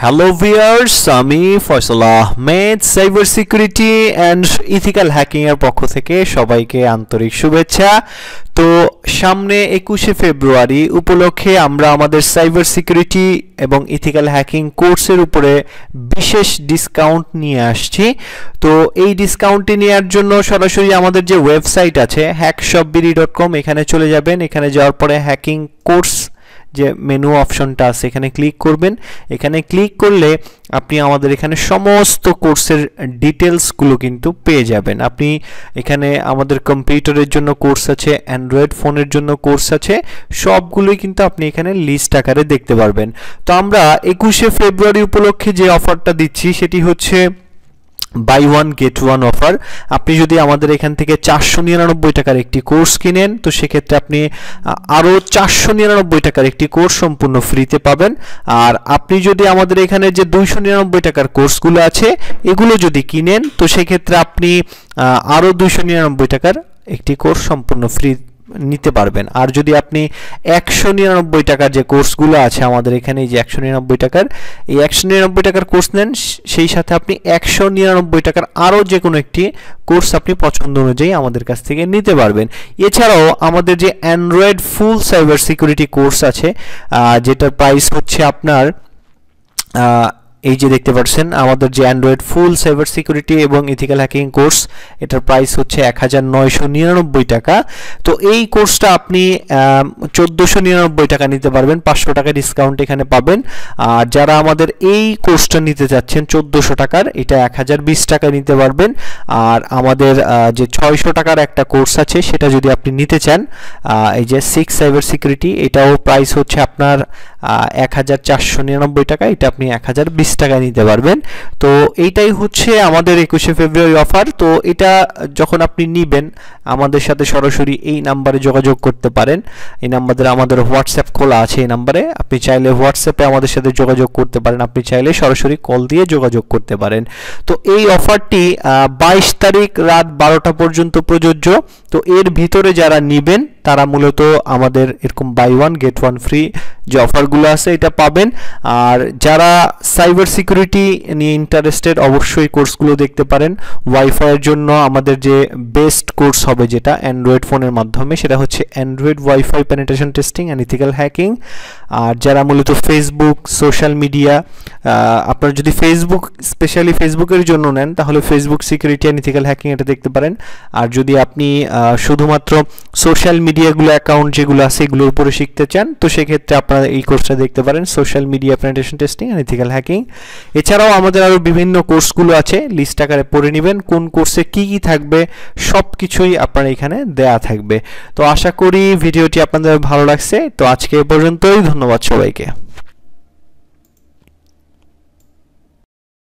Hello viewers, আমি Faisal Ahmed cyber security and ethical hacking এর পক্ষ থেকে সবাইকে আন্তরিক শুভেচ্ছা। তো সামনে 21শে ফেব্রুয়ারি উপলক্ষে আমরা আমাদের সাইবার সিকিউরিটি এবং ইথিক্যাল হ্যাকিং কোর্সের উপরে বিশেষ ডিসকাউন্ট নিয়ে আসছি। তো এই ডিসকাউন্টটি নেওয়ার জন্য সরাসরি আমাদের যে ওয়েবসাইট আছে hackshopbiri.com এখানে চলে যাবেন। এখানে যাওয়ার পরে হ্যাকিং কোর্স যে মেনু অপশনটা আছে এখানে ক্লিক করবেন। এখানে ক্লিক করলে আপনি আমাদের এখানে সমস্ত কোর্সের ডিটেলসগুলো কিন্তু পেয়ে যাবেন। আপনি এখানে আমাদের কম্পিউটারের জন্য কোর্স আছে, অ্যান্ড্রয়েড ফোনের জন্য কোর্স আছে, সবগুলোই কিন্তু আপনি এখানে লিস্ট আকারে দেখতে পারবেন। তো আমরা 21শে ফেব্রুয়ারি উপলক্ষে যে অফারটা দিচ্ছি সেটি হচ্ছে buy one get one offer. আপনি যদি আমাদের এখান থেকে 499 টাকার একটি কোর্স কিনেন তো সেক্ষেত্রে আপনি আরও 499 টাকার একটি কোর্স সম্পূর্ণ ফ্রিতে পাবেন। আর আপনি যদি আমাদের এখানে যে 299 টাকার কোর্সগুলো আছে এগুলো যদি কিনেন তো সেক্ষেত্রে আপনি আরও 299 টাকার একটি কোর্স সম্পূর্ণ ফ্রি নিতে পারবেন। আর যদি আপনি 199 টাকার যে কোর্সগুলো আছে আমাদের এখানে যে 199 টাকার এই 199 টাকার কোর্স নেন, সেই সাথে আপনি 199 টাকার আরও যে কোনো একটি কোর্স আপনি পছন্দ অনুযায়ী আমাদের কাছ থেকে নিতে পারবেন। এছাড়াও আমাদের যে অ্যান্ড্রয়েড ফুল সাইবার সিকিউরিটি কোর্স আছে যেটার প্রাইস হচ্ছে আপনার এই যে দেখতে পাচ্ছেন আমাদের যে অ্যান্ড্রয়েড ফুল সাইবার সিকিউরিটি এবং ইথিক্যাল হ্যাকিং কোর্স, এটার প্রাইস হচ্ছে 1999 টাকা। তো এই কোর্সটা আপনি 1499 টাকা নিতে পারবেন, 500 টাকা ডিসকাউন্ট এখানে পাবেন। আর যারা আমাদের এই কোর্সটা নিতে যাচ্ছেন 1400 টাকার, এটা 1020 টাকা নিতে পারবেন। আর আমাদের যে 600 টাকার একটা কোর্স আছে সেটা যদি আপনি নিতে চান, এই যে 6 সাইবার সিকিউরিটি, এটাও প্রাইস হচ্ছে আপনার 1499 টাকা, এটা আপনি 1020 টাকায় নিতে পারবেন। তো এইটাই হচ্ছে আমাদের 21শে ফেব্রুয়ারি অফার। তো এটা যখন আপনি নেবেন আমাদের সাথে সরাসরি এই নাম্বারে যোগাযোগ করতে পারেন। এই নাম্বারে আমাদের হোয়াটসঅ্যাপ খোলা আছে, এই নাম্বারে আপনি চাইলে হোয়াটসঅ্যাপে আমাদের সাথে যোগাযোগ করতে পারেন, আপনি চাইলে সরাসরি কল দিয়ে যোগাযোগ করতে পারেন। তো এই অফারটি 22 তারিখ রাত 12টা পর্যন্ত প্রযোজ্য। তো এর ভিতরে যারা নেবেন তারা মূলত আমাদের এরকম buy one get one free যে অফারগুলো আছে এটা পাবেন। আর যারা সাইবার সিকিউরিটি নিয়ে ইন্টারেস্টেড অবশ্যই কোর্সগুলো দেখতে পারেন। ওয়াইফাইয়ের জন্য আমাদের যে বেস্ট কোর্স হবে যেটা অ্যান্ড্রয়েড ফোনের মাধ্যমে, সেটা হচ্ছে Android WiFi penetration testing and ethical hacking. আর যারা মূলত ফেসবুক সোশ্যাল মিডিয়া, আপনারা যদি ফেসবুক স্পেশালি ফেসবুকের জন্য নেন তাহলে Facebook security and ethical hacking এটা দেখতে পারেন। আর যদি আপনি শুধুমাত্র সোশ্যাল মিডিয়াগুলো অ্যাকাউন্ট যেগুলো আছে এগুলোর উপরে শিখতে চান তো সেক্ষেত্রে আপনারা এই কোর্সটা দেখতে পারেন, social media penetration testing and ethical hacking. এছাড়াও আমাদের আরও বিভিন্ন কোর্সগুলো আছে, লিস্ট আকারে পড়ে নেবেন কোন কোর্সে কি কি থাকবে সব কিছুই আপনার এখানে দেয়া থাকবে। তো আশা করি ভিডিওটি আপনাদের ভালো লাগছে। তো আজকে এ পর্যন্তই, ধন্যবাদ সবাইকে।